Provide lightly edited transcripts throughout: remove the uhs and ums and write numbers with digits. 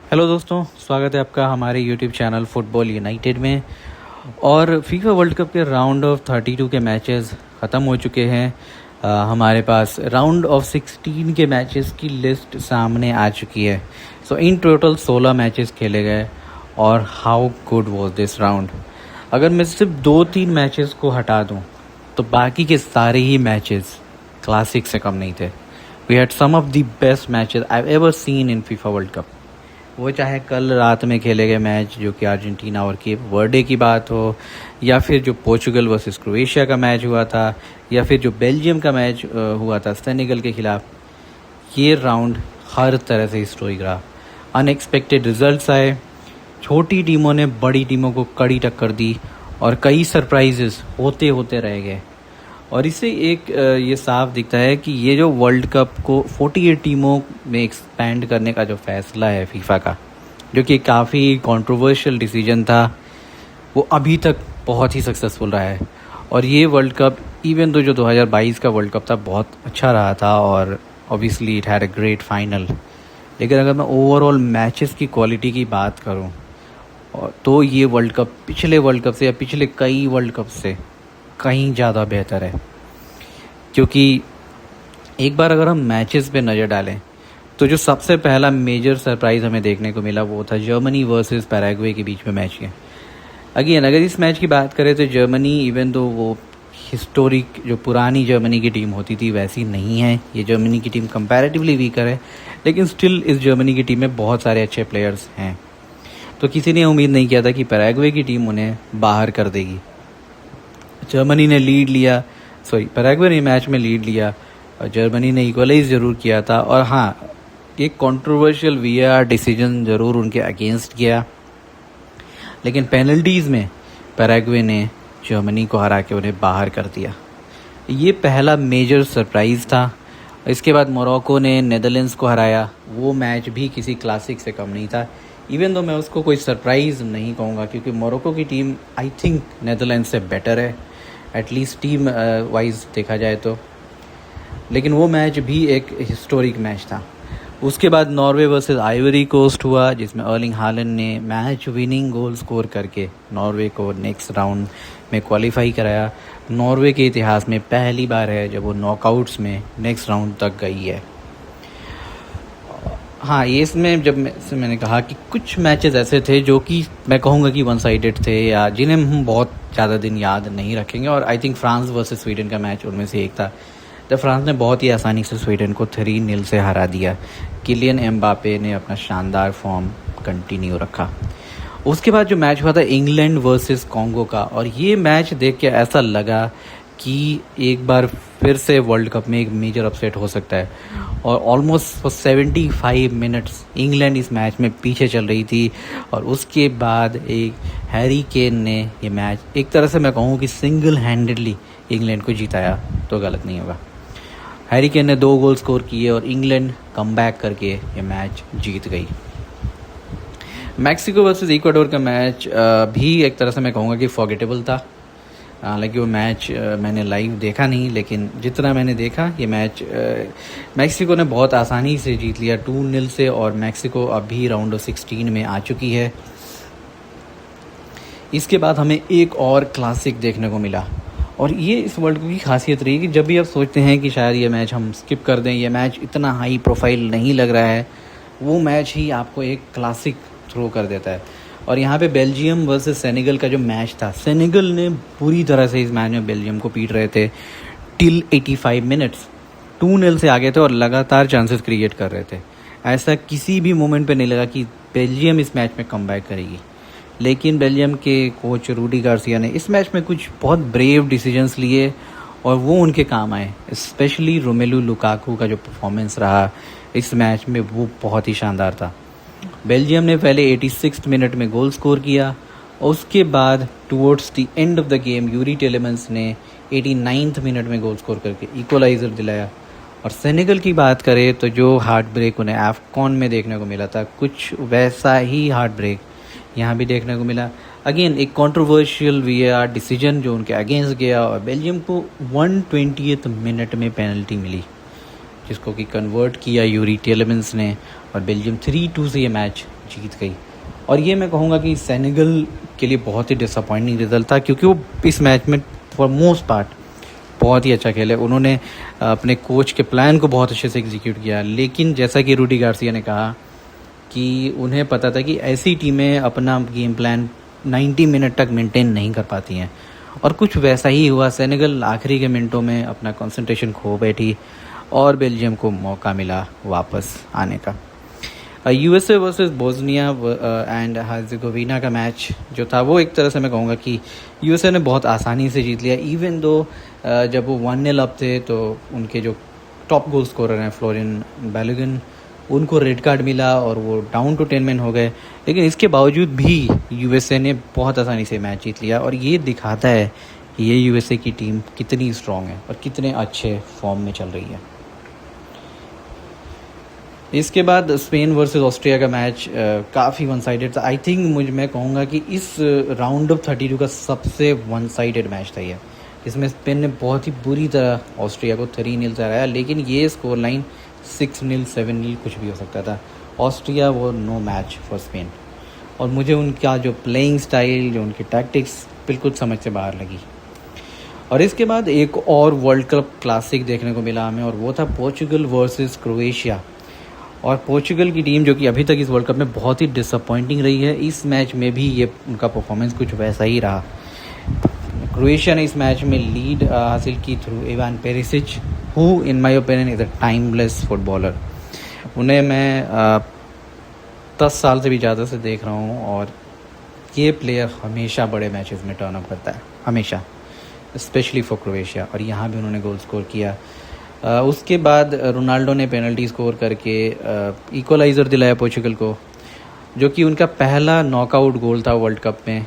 Hello दोस्तों, स्वागत है आपका हमारे यूट्यूब चैनल फुटबॉल यूनाइटेड में। और फीफा वर्ल्ड कप के राउंड ऑफ 32 के मैचेस ख़त्म हो चुके हैं। हमारे पास राउंड ऑफ 16 के मैचेस की लिस्ट सामने आ चुकी है। सो इन टोटल 16 मैचेस खेले गए। और how good was this round. अगर मैं सिर्फ 2-3 मैचेस को हटा दूं तो बाकी के सारे ही मैचेस क्लासिक से कम नहीं थे। We had some of the best matches I ever seen in FIFA World Cup. वो चाहे कल रात में खेले गए मैच जो कि अर्जेंटीना और केप वर्डे की बात हो, या फिर जो पोर्चुगल वर्सेस क्रोएशिया का मैच हुआ था, या फिर जो बेल्जियम का मैच हुआ था सेनेगल के खिलाफ। ये राउंड हर तरह से हिस्टोरिक रहा। अनएक्सपेक्टेड रिजल्ट्स आए, छोटी टीमों ने बड़ी टीमों को कड़ी टक्कर दी और कई सरप्राइजेस होते होते रह गए। और इससे एक ये साफ दिखता है कि ये जो वर्ल्ड कप को 48 टीमों में एक्सपैंड करने का जो फैसला है फीफा का, जो कि काफ़ी कंट्रोवर्शियल डिसीजन था, वो अभी तक बहुत ही सक्सेसफुल रहा है। और ये वर्ल्ड कप इवन तो जो 2022 का वर्ल्ड कप था बहुत अच्छा रहा था, और obviously it had a great final. लेकिन अगर मैं ओवरऑल मैचेस की क्वालिटी की बात करूँ तो ये वर्ल्ड कप पिछले वर्ल्ड कप से या पिछले कई वर्ल्ड कप से कहीं ज़्यादा बेहतर है। क्योंकि एक बार अगर हम मैचेस पे नज़र डालें तो जो सबसे पहला मेजर सरप्राइज़ हमें देखने को मिला वो था जर्मनी वर्सेस पैराग्वे के बीच में मैच के। अगेन अगर इस मैच की बात करें तो जर्मनी इवन तो वो हिस्टोरिक जो पुरानी जर्मनी की टीम होती थी वैसी नहीं है। ये जर्मनी की टीम कंपैरेटिवली वीकर है, लेकिन स्टिल इस जर्मनी की टीम में बहुत सारे अच्छे प्लेयर्स हैं। तो किसी ने उम्मीद नहीं किया था कि पैराग्वे की टीम उन्हें बाहर कर देगी। जर्मनी ने लीड लिया, पैराग्वे ने मैच में लीड लिया और जर्मनी ने इक्वलाइज ज़रूर किया था। और हाँ, एक कंट्रोवर्शियल वीआर डिसीजन ज़रूर उनके अगेंस्ट गया, लेकिन पेनल्टीज़ में पैराग्वे ने जर्मनी को हरा के उन्हें बाहर कर दिया। ये पहला मेजर सरप्राइज़ था। इसके बाद मोरक्को ने नेदरलैंड्स को हराया। वो मैच भी किसी क्लासिक से कम नहीं था, इवन तो मैं उसको कोई सरप्राइज़ नहीं कहूँगा, क्योंकि मोरक्को की टीम आई थिंक नेदरलैंड्स से बेटर है, एटलीस्ट टीम वाइज देखा जाए तो। लेकिन वो मैच भी एक हिस्टोरिक मैच था। उसके बाद नॉर्वे वर्सेस आइवरी कोस्ट हुआ, जिसमें अर्लिंग हालैंड ने मैच विनिंग गोल स्कोर करके नॉर्वे को नेक्स्ट राउंड में क्वालिफाई कराया। नॉर्वे के इतिहास में पहली बार है जब वो नॉकआउट्स में नेक्स्ट राउंड तक गई है। हाँ, ये इसमें जब मैंने कहा कि कुछ मैचेस ऐसे थे जो कि मैं कहूँगा कि वन साइडेड थे, या जिन्हें हम बहुत ज़्यादा दिन याद नहीं रखेंगे। और I think France versus Sweden का मैच उनमें से एक था, जब फ्रांस ने बहुत ही आसानी से स्वीडन को 3-0 से हरा दिया। किलियन एम्बापे ने अपना शानदार फॉर्म कंटिन्यू रखा। उसके बाद जो मैच हुआ था इंग्लैंड वर्सेस कॉन्गो का, और ये मैच देख के ऐसा लगा कि एक बार फिर से वर्ल्ड कप में एक मेजर अपसेट हो सकता है। और ऑलमोस्ट फॉर 75 मिनट्स इंग्लैंड इस मैच में पीछे चल रही थी, और उसके बाद एक हैरी केन ने ये मैच एक तरह से मैं कहूँ कि सिंगल हैंडेडली इंग्लैंड को जिताया तो गलत नहीं होगा। हैरी केन ने 2 गोल स्कोर किए और इंग्लैंड कमबैक करके ये मैच जीत गई। मैक्सिको वर्सेस इक्वाडोर का मैच भी एक तरह से मैं कहूँगा कि फॉरगेटेबल था। हालांकि वो मैच मैंने लाइव देखा नहीं, लेकिन जितना मैंने देखा ये मैच मैक्सिको ने बहुत आसानी से जीत लिया 2-0 से, और मैक्सिको अभी राउंड ऑफ 16 में आ चुकी है। इसके बाद हमें एक और क्लासिक देखने को मिला, और ये इस वर्ल्ड कप की खासियत रही कि जब भी आप सोचते हैं कि शायद ये मैच हम स्किप कर दें, ये मैच इतना हाई प्रोफाइल नहीं लग रहा है, वो मैच ही आपको एक क्लासिक थ्रो कर देता है। और यहाँ पे बेल्जियम वर्सेस सेनेगल का जो मैच था, सेनेगल ने पूरी तरह से इस मैच में बेल्जियम को पीट रहे थे टिल 85 मिनट्स। 2-0 से आगे थे और लगातार चांसेस क्रिएट कर रहे थे। ऐसा किसी भी मोमेंट पे नहीं लगा कि बेल्जियम इस मैच में कमबैक करेगी। लेकिन बेल्जियम के कोच रूडी गार्सिया ने इस मैच में कुछ बहुत ब्रेव डिसीजंस लिए, और वो उनके काम आए। स्पेशली रोमेलू लुकाकू का जो परफॉर्मेंस रहा इस मैच में, वो बहुत ही शानदार था। बेल्जियम ने पहले 86 मिनट में गोल स्कोर किया, और उसके बाद towards the end of the game Youri Tielemans ने 89 मिनट में गोल स्कोर करके इक्वलाइजर दिलाया। और सेनेगल की बात करें तो जो हार्ट ब्रेक उन्हें एफकॉन में देखने को मिला था, कुछ वैसा ही हार्ट ब्रेक यहाँ भी देखने को मिला। अगेन एक कंट्रोवर्शियल वीआर डिसीजन जो उनके अगेंस्ट गया, और बेल्जियम को 120th मिनट में पेनल्टी मिली, जिसको कि कन्वर्ट किया यूरी टेलेमेंस ने, और बेल्जियम 3-2 से ये मैच जीत गई। और ये मैं कहूँगा कि सेनेगल के लिए बहुत ही डिसअपॉइंटिंग रिजल्ट था, क्योंकि वो इस मैच में फॉर मोस्ट पार्ट बहुत ही अच्छा खेले। उन्होंने अपने कोच के प्लान को बहुत अच्छे से एग्जीक्यूट किया, लेकिन जैसा कि रूडी गार्सिया ने कहा कि उन्हें पता था कि ऐसी टीमें अपना गेम प्लान 90 मिनट तक मेंटेन नहीं कर पाती हैं, और कुछ वैसा ही हुआ। सेनेगल आखिरी के मिनटों में अपना कंसंट्रेशन खो बैठी और बेल्जियम को मौका मिला वापस आने का। USA versus Bosnia and Herzegovina का मैच जो था, वो एक तरह से मैं कहूँगा कि यूएसए ने बहुत आसानी से जीत लिया। इवन दो जब वो 1-0 अप थे तो उनके जो टॉप गोल स्कोरर हैं फ्लोरिन बैलोगन, उनको रेड कार्ड मिला और वो डाउन टू 10 मैन हो गए। लेकिन इसके बावजूद भी यूएसए ने बहुत आसानी से मैच जीत लिया, और ये दिखाता है कि ये यूएसए की टीम कितनी स्ट्रॉन्ग है और कितने अच्छे फॉर्म में चल रही है। इसके बाद स्पेन वर्सेस ऑस्ट्रिया का मैच काफ़ी वन साइडेड था। आई थिंक मैं कहूँगा कि इस राउंड ऑफ 32 का सबसे वन साइडेड मैच था ये। इसमें स्पेन ने बहुत ही बुरी तरह ऑस्ट्रिया को 3-0 से हराया, लेकिन ये स्कोर लाइन 6-0 7-0 कुछ भी हो सकता था। ऑस्ट्रिया वो नो मैच फॉर स्पेन, और मुझे उनका जो प्लेइंग स्टाइल, जो उनकी टैक्टिक्स बिल्कुल समझ से बाहर लगी। और इसके बाद एक और वर्ल्ड कप क्लासिक देखने को मिला हमें, और वो था पोर्चुगल वर्सेस क्रोएशिया। और पोर्चुगल की टीम जो कि अभी तक इस वर्ल्ड कप में बहुत ही डिसअपॉइंटिंग रही है, इस मैच में भी ये उनका परफॉर्मेंस कुछ वैसा ही रहा। क्रोएशिया ने इस मैच में लीड हासिल की through Ivan Perisic, who in my opinion is a timeless footballer. उन्हें मैं 10 साल से भी ज़्यादा से देख रहा हूँ, और ये प्लेयर हमेशा बड़े मैचेस में टर्न अप करता है, हमेशा, स्पेशली फॉर क्रोएशिया। और यहाँ भी उन्होंने गोल स्कोर किया। उसके बाद रोनाल्डो ने पेनल्टी स्कोर करके इक्वलाइज़र दिलाया पोर्चुगल को, जो कि उनका पहला नॉकआउट गोल था वर्ल्ड कप में।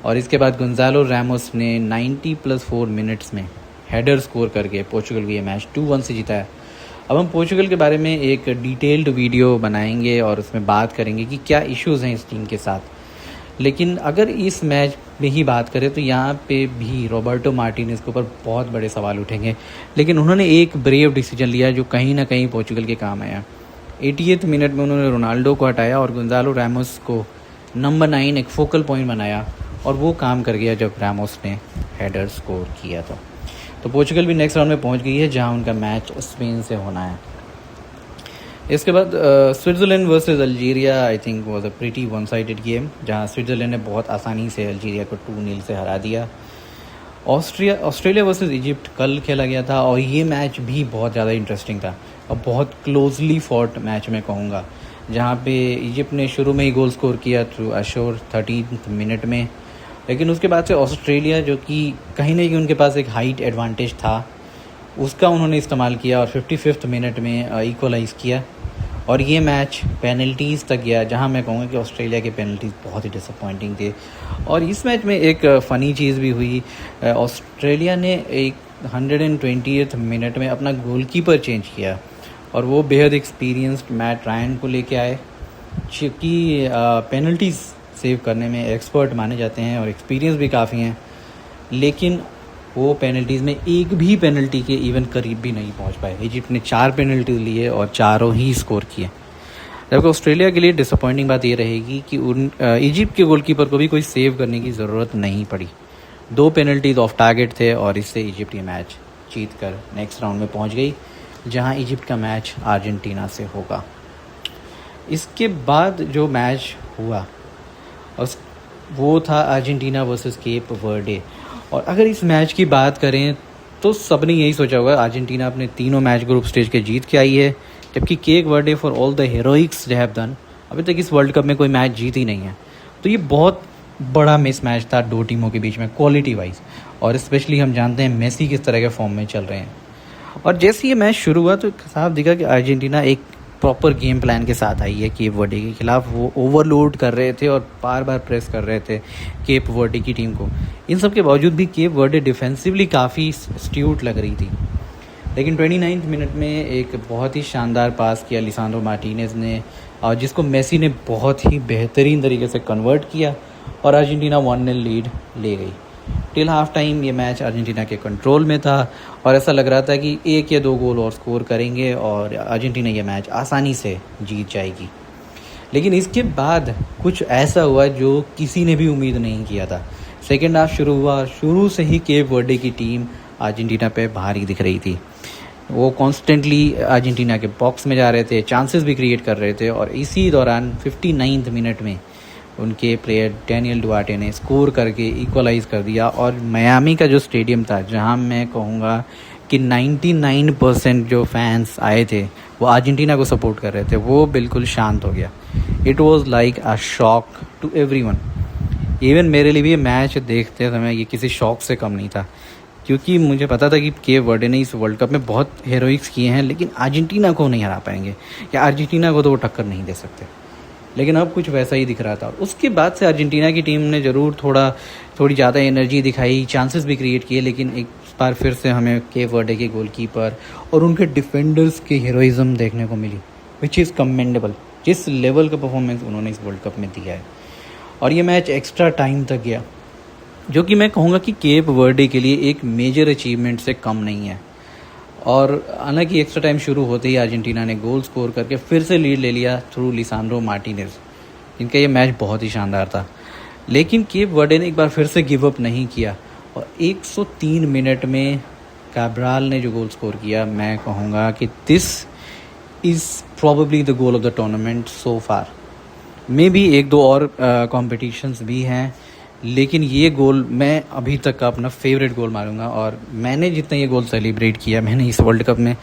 और इसके बाद गोंजालो रैमोस ने 90+4 मिनट्स में हेडर स्कोर करके पोर्चुगल को ये मैच 2-1 से जीता है। अब हम पोर्चुगल के बारे में एक डिटेल्ड वीडियो बनाएंगे और उसमें बात करेंगे कि क्या इश्यूज़ हैं इस टीम के साथ। लेकिन अगर इस मैच में ही बात करें तो यहाँ पे भी रॉबर्टो मार्टिनेज के ऊपर बहुत बड़े सवाल उठेंगे, लेकिन उन्होंने एक ब्रेव डिसीजन लिया जो कहीं ना कहीं पोर्चुगल के काम आया। 88 मिनट में उन्होंने रोनाल्डो को हटाया और गोंजालो रैमोस को नंबर 9 एक फोकल पॉइंट बनाया, और वो काम कर गया जब रैमोस ने हेडर स्कोर किया था। तो पोर्चुगल भी नेक्स्ट राउंड में पहुँच गई है, जहाँ उनका मैच स्पेन से होना है। इसके बाद Switzerland versus Algeria I think was a pretty one sided game, जहां स्विट्ज़रलैंड ने बहुत आसानी से अल्जीरिया को 2-0 से हरा दिया। ऑस्ट्रेलिया वर्सेस इजिप्ट कल खेला गया था, और ये मैच भी बहुत ज़्यादा इंटरेस्टिंग था और बहुत क्लोजली फॉट मैच मैं कहूँगा, जहाँ पे इजिप्ट ने शुरू में ही गोल स्कोर किया थ्रू अशोर 13 मिनट में। लेकिन उसके बाद से ऑस्ट्रेलिया, जो कि कहीं ना कहीं उनके पास एक हाइट एडवांटेज था, उसका उन्होंने इस्तेमाल किया और 55 मिनट में इक्वलाइज़ किया, और ये मैच पेनल्टीज़ तक गया, जहां मैं कहूँगा कि ऑस्ट्रेलिया के पेनल्टीज़ बहुत ही डिसअपॉइंटिंग थे। और इस मैच में एक फ़नी चीज़ भी हुई, ऑस्ट्रेलिया ने एक 120th मिनट में अपना गोलकीपर चेंज किया, और वो बेहद एक्सपीरियंस्ड मैट रायन को लेके आए, क्योंकि पेनल्टीज़ सेव करने में एक्सपर्ट माने जाते हैं और एक्सपीरियंस भी काफ़ी हैं। लेकिन वो पेनल्टीज़ में एक भी पेनल्टी के इवन करीब भी नहीं पहुंच पाए। इजिप्ट ने 4 पेनल्टी लिए और चारों ही स्कोर किए। जबकि ऑस्ट्रेलिया के लिए डिसअपॉइंटिंग बात ये रहेगी कि इजिप्ट के गोलकीपर को भी कोई सेव करने की ज़रूरत नहीं पड़ी। 2 पेनल्टीज ऑफ टारगेट थे, और इससे इजिप्ट ये मैच जीत कर नेक्स्ट राउंड में पहुंच गई, जहां इजिप्ट का मैच अर्जेंटीना से होगा। इसके बाद जो मैच हुआ वो था अर्जेंटीना वर्सेस केप वर्डे। और अगर इस मैच की बात करें तो सबने यही सोचा होगा, अर्जेंटीना अपने तीनों मैच ग्रुप स्टेज के जीत के आई है, जबकि Cape Verde for all the heroics they have done अभी तक इस वर्ल्ड कप में कोई मैच जीत ही नहीं है। तो ये बहुत बड़ा मिस मैच था दो टीमों के बीच में क्वालिटी वाइज, और स्पेशली हम जानते हैं मेसी किस तरह के फॉर्म में चल रहे हैं। और जैसे ये मैच शुरू हुआ तो साफ दिखा कि अर्जेंटीना एक प्रॉपर गेम प्लान के साथ आई है केप वर्डे के खिलाफ। वो ओवरलोड कर रहे थे और बार बार प्रेस कर रहे थे केप वर्डे की टीम को। इन सब के बावजूद भी केप वर्डे डिफेंसिवली काफ़ी स्ट्यूट लग रही थी, लेकिन 29 मिनट में एक बहुत ही शानदार पास किया लिसांड्रो मार्टिनेज ने, और जिसको मेसी ने बहुत ही बेहतरीन तरीके से कन्वर्ट किया, और अर्जेंटीना 1-0 लीड ले गई। टिल हाफ टाइम ये मैच अर्जेंटीना के कंट्रोल में था, और ऐसा लग रहा था कि 1 या 2 गोल और स्कोर करेंगे और अर्जेंटीना ये मैच आसानी से जीत जाएगी। लेकिन इसके बाद कुछ ऐसा हुआ जो किसी ने भी उम्मीद नहीं किया था। सेकेंड हाफ शुरू हुआ, शुरू से ही केप वर्डे की टीम अर्जेंटीना पे भारी दिख रही थी। वो कॉन्स्टेंटली अर्जेंटीना के बॉक्स में जा रहे थे, चांसेस भी क्रिएट कर रहे थे, और इसी दौरान 59th मिनट में उनके प्लेयर डैनियल डुआर्टे ने स्कोर करके इक्वलाइज़ कर दिया। और मियामी का जो स्टेडियम था, जहां मैं कहूँगा कि 99% जो फैंस आए थे वो अर्जेंटीना को सपोर्ट कर रहे थे, वो बिल्कुल शांत हो गया। It was like a shock to everyone. Even मेरे लिए भी ये मैच देखते समय ये किसी शॉक से कम नहीं था, क्योंकि मुझे पता था कि केप वर्डे ने इस वर्ल्ड कप में बहुत हीरोइक्स किए हैं, लेकिन अर्जेंटीना को नहीं हरा पाएंगे, या अर्जेंटीना को तो वो टक्कर नहीं दे सकते। लेकिन अब कुछ वैसा ही दिख रहा था। उसके बाद से अर्जेंटीना की टीम ने ज़रूर थोड़ी ज़्यादा एनर्जी दिखाई, चांसेस भी क्रिएट किए, लेकिन एक बार फिर से हमें केप वर्डे के गोलकीपर और उनके डिफेंडर्स की हीरोइज्म देखने को मिली, विच इज़ कमेंडेबल। जिस लेवल का परफॉर्मेंस उन्होंने इस वर्ल्ड कप में दिया है। और ये मैच एक्स्ट्रा टाइम तक गया, जो कि मैं कहूँगा कि केप वर्डे के लिए एक मेजर अचीवमेंट से कम नहीं है। और हालांकि एक्स्ट्रा टाइम शुरू होते ही अर्जेंटीना ने गोल स्कोर करके फिर से लीड ले लिया थ्रू लिसांड्रो मार्टिनेज, जिनका ये मैच बहुत ही शानदार था। लेकिन केप वर्डे ने एक बार फिर से गिव अप नहीं किया, और 103 मिनट में कैब्राल ने जो गोल स्कोर किया, मैं कहूँगा कि this is probably the goal of the tournament so far. May be एक दो और कॉम्पिटिशन्स भी हैं, लेकिन ये गोल मैं अभी तक का अपना फेवरेट गोल मारूंगा। और मैंने जितना ये गोल सेलिब्रेट किया, मैंने इस वर्ल्ड कप में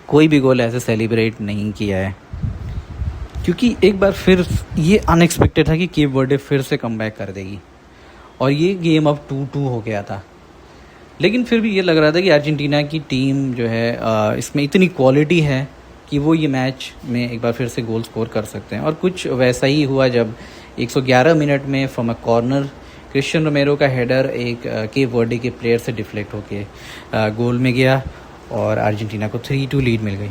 कोई भी गोल ऐसे सेलिब्रेट नहीं किया है, क्योंकि एक बार फिर ये अनएक्सपेक्टेड था कि केप वर्डे फिर से कमबैक कर देगी, और ये गेम अब 2-2 हो गया था। लेकिन फिर भी ये लग रहा था कि अर्जेंटीना की टीम जो है इसमें इतनी क्वालिटी है कि वो ये मैच में एक बार फिर से गोल स्कोर कर सकते हैं। और कुछ वैसा ही हुआ जब 111 मिनट में फ्रॉम अ कॉर्नर क्रिश्चियन रोमेरो का हेडर एक केप वर्डे के प्लेयर से डिफ्लेक्ट होके गोल में गया, और अर्जेंटीना को 3-2 लीड मिल गई।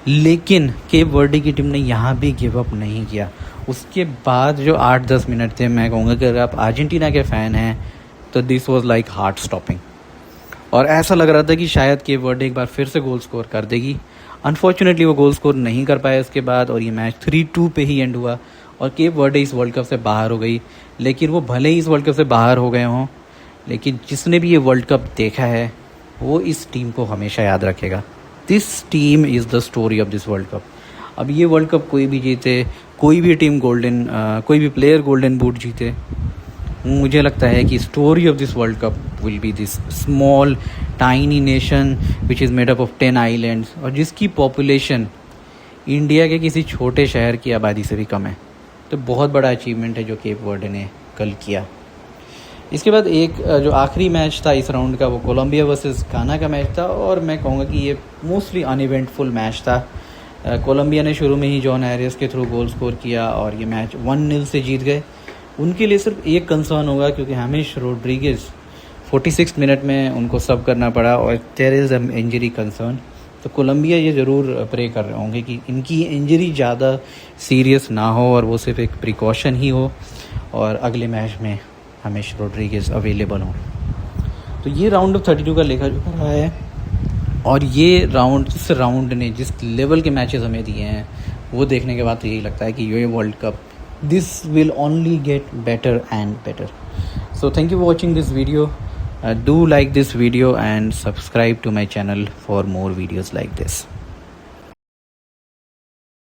लेकिन केप वर्डे की टीम ने यहाँ भी गिव अप नहीं किया। उसके बाद जो 8-10 मिनट थे, मैं कहूँगा कि अगर आप अर्जेंटीना के फ़ैन हैं तो this was like heart stopping. और ऐसा लग रहा था कि शायद केप वर्डे एक बार फिर से गोल स्कोर कर देगी। अनफॉर्चुनेटली वो गोल स्कोर नहीं कर पाया इसके बाद, और ये मैच 3-2 पे ही एंड हुआ, और केप वर्डे इस वर्ल्ड कप से बाहर हो गई। लेकिन वो भले ही इस वर्ल्ड कप से बाहर हो गए हों, लेकिन जिसने भी ये वर्ल्ड कप देखा है वो इस टीम को हमेशा याद रखेगा। This team is the story of this world cup. अब ये वर्ल्ड कप कोई भी जीते, कोई भी टीम कोई भी प्लेयर गोल्डन बूट जीते, मुझे लगता है कि story of this world cup will be this small tiny nation which is made up of 10 islands, और जिसकी पॉपुलेशन इंडिया के किसी छोटे शहर की आबादी से भी कम है। तो बहुत बड़ा अचीवमेंट है जो केप वर्डे ने कल किया। इसके बाद एक जो आखिरी मैच था इस राउंड का, वो कोलंबिया वर्सेस गाना का मैच था, और मैं कहूँगा कि ये मोस्टली अनइवेंटफुल मैच था। कोलंबिया ने शुरू में ही जॉन हैरिस के थ्रू गोल स्कोर किया, और ये मैच 1-0 से जीत गए। उनके लिए सिर्फ एक कंसर्न होगा, क्योंकि हमेश रोड्रिगेज 46 मिनट में उनको सब करना पड़ा, और there is an injury concern. तो कोलंबिया ये ज़रूर प्रे कर रहे होंगे कि इनकी इंजरी ज़्यादा सीरियस ना हो, और वो सिर्फ एक प्रिकॉशन ही हो, और अगले मैच में हमेश रोड्रिगेज अवेलेबल हो। तो ये राउंड ऑफ 32 का लेखा जोखा रहा है, और ये राउंड, इस राउंड ने जिस लेवल के मैचेस हमें दिए हैं, वो देखने के बाद तो यही लगता है कि ये world cup this will only get better and better. So thank you for watching this video. Do like this video and subscribe to my channel for more videos like this.